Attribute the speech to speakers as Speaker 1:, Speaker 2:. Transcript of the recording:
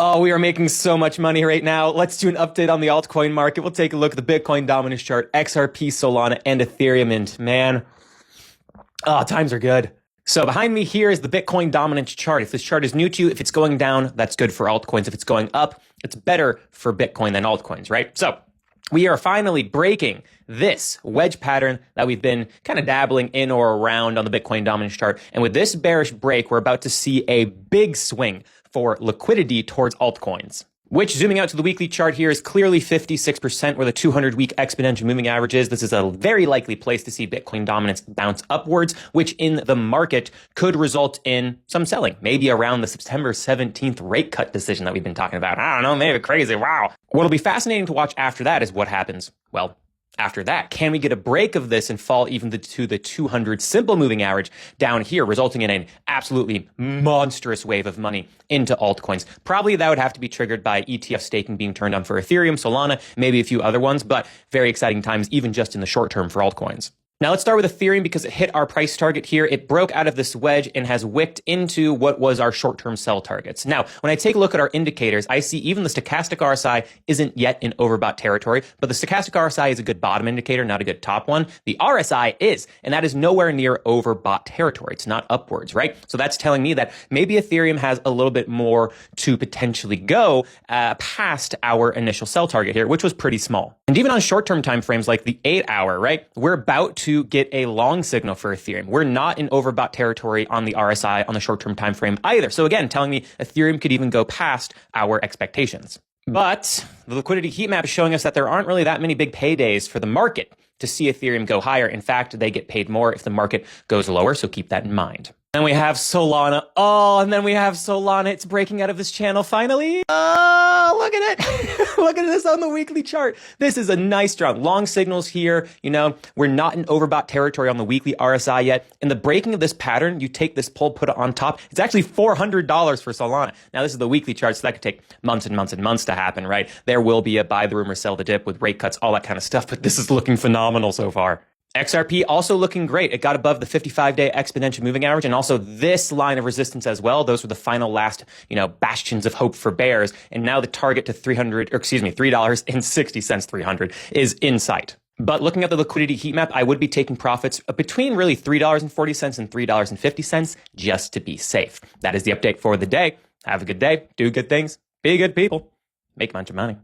Speaker 1: Oh, we are making so much money right now. Let's do an update on the altcoin market. We'll take a look at the Bitcoin dominance chart, XRP, Solana, and Ethereum. And man, times are good. So behind me here is the Bitcoin dominance chart. If this chart is new to you, if it's going down, that's good for altcoins. If it's going up, it's better for Bitcoin than altcoins, right? So we are finally breaking this wedge pattern that we've been kind of dabbling in or around on the Bitcoin dominance chart. And with this bearish break, we're about to see a big swing for liquidity towards altcoins, which, zooming out to the weekly chart here, is clearly 56% where the 200-week exponential moving average is. This is a very likely place to see Bitcoin dominance bounce upwards, which in the market could result in some selling, maybe around the September 17th rate cut decision that we've been talking about. I don't know, maybe crazy. Wow. What'll be fascinating to watch after that is what happens, well, after that. Can we get a break of this and fall even to the 200 simple moving average down here, resulting in an absolutely monstrous wave of money into altcoins? Probably that would have to be triggered by ETF staking being turned on for Ethereum, Solana, maybe a few other ones, but very exciting times, even just in the short term for altcoins. Now let's start with Ethereum because it hit our price target here. It broke out of this wedge and has wicked into what was our short-term sell targets. Now, when I take a look at our indicators, I see even the stochastic RSI isn't yet in overbought territory, but the stochastic RSI is a good bottom indicator, not a good top one. The RSI is, and that is nowhere near overbought territory. It's not upwards, right? So that's telling me that maybe Ethereum has a little bit more to potentially go past our initial sell target here, which was pretty small. And even on short-term time frames like the 8-hour, right? We're about to get a long signal for Ethereum. We're not in overbought territory on the RSI on the short-term time frame either. So again, telling me Ethereum could even go past our expectations. But the liquidity heat map is showing us that there aren't really that many big paydays for the market to see Ethereum go higher. In fact, they get paid more if the market goes lower. So keep that in mind. Then we have Solana. Oh, and then we have Solana. It's breaking out of this channel finally. Oh, look at it. Look at this on the weekly chart. This is a nice strong long signals here. You know, we're not in overbought territory on the weekly RSI yet. In the breaking of this pattern, you take this pull, put it on top. It's actually $400 for Solana. Now, this is the weekly chart, so that could take months and months and months to happen, right? There will be a buy the rumor, sell the dip with rate cuts, all that kind of stuff, but this is looking phenomenal so far. XRP also looking great. It got above the 55-day exponential moving average and also this line of resistance as well. Those were the final last, bastions of hope for bears. And now the target to $3.60, 300 is in sight. But looking at the liquidity heat map, I would be taking profits between really $3.40 and $3.50 just to be safe. That is the update for the day. Have a good day. Do good things. Be good people. Make a bunch of money.